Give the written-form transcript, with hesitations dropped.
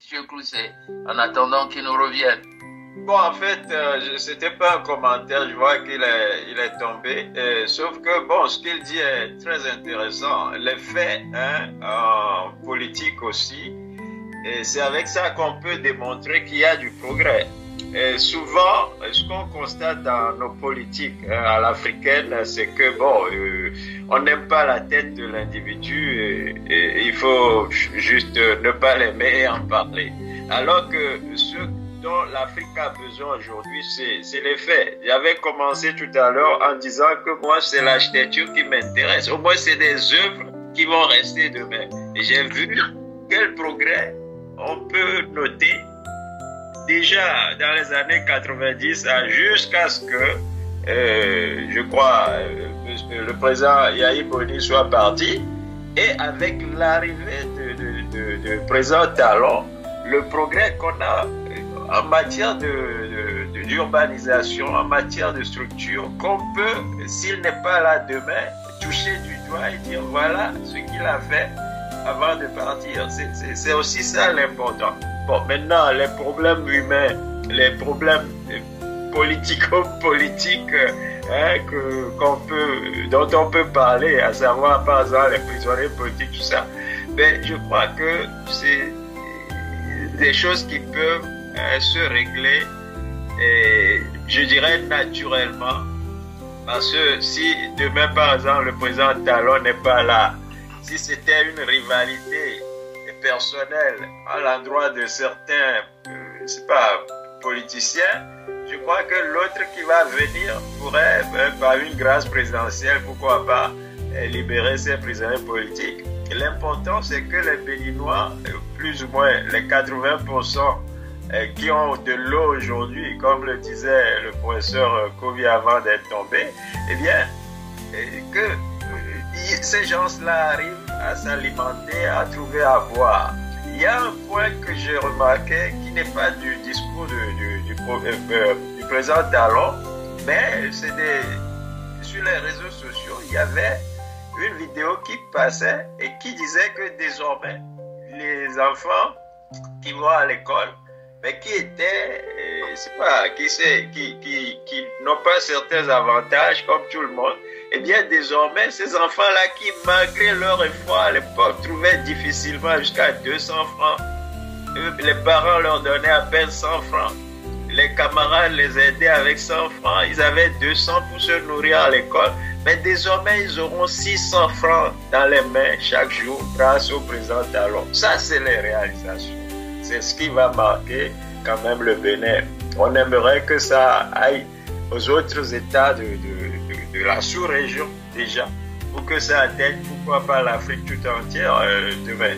Monsieur Clousset, en attendant qu'il nous revienne. Bon, en fait, c'était pas un commentaire, je vois il est tombé. Sauf que, bon, ce qu'il dit est très intéressant. Les faits, hein, en politique aussi, et c'est avec ça qu'on peut démontrer qu'il y a du progrès. Et souvent, ce qu'on constate dans nos politiques à l'africaine, c'est que, bon, on n'aime pas la tête de l'individu et il faut juste ne pas l'aimer et en parler. Alors que ce dont l'Afrique a besoin aujourd'hui, c'est les faits. J'avais commencé tout à l'heure en disant que moi, c'est l'architecture qui m'intéresse. Au moins, c'est des œuvres qui vont rester demain. Et j'ai vu quel progrès on peut noter déjà dans les années 90 jusqu'à ce que, je crois, le président Yahya Boni soit parti. Et avec l'arrivée du président Talon, le progrès qu'on a en matière d'urbanisation, en matière de structure, qu'on peut, s'il n'est pas là demain, toucher du doigt et dire voilà ce qu'il a fait avant de partir. C'est aussi ça l'important. Bon, maintenant, les problèmes humains, les problèmes politico-politiques dont on peut parler, à savoir par exemple les prisonniers politiques, tout ça, mais je crois que c'est des choses qui peuvent se régler, et je dirais naturellement, parce que si demain par exemple le président Talon n'est pas là, si c'était une rivalité personnelle à l'endroit de certains, c'est pas politiciens, je crois que l'autre qui va venir pourrait, par une grâce présidentielle, pourquoi pas, libérer ces prisonniers politiques. L'important, c'est que les Béninois, plus ou moins les 80% qui ont de l'eau aujourd'hui, comme le disait le professeur Kovi avant d'être tombé, eh bien, que ces gens-là arrivent à s'alimenter, à trouver à boire. Il y a un point que j'ai remarqué qui n'est pas du discours du président Talon, mais c'est sur les réseaux sociaux, il y avait une vidéo qui passait et qui disait que désormais, les enfants qui vont à l'école, mais qui étaient, qui n'ont pas certains avantages comme tout le monde, eh bien, désormais, ces enfants-là qui, malgré leur effort à l'époque, trouvaient difficilement jusqu'à 200 francs, les parents leur donnaient à peine 100 francs, les camarades les aidaient avec 100 francs, ils avaient 200 pour se nourrir à l'école, mais désormais, ils auront 600 francs dans les mains chaque jour grâce au président Talon. Ça, c'est les réalisations. C'est ce qui va marquer quand même le Bénin. On aimerait que ça aille aux autres États de la sous-région déjà, pour que ça atteigne, pourquoi pas l'Afrique tout entière demain.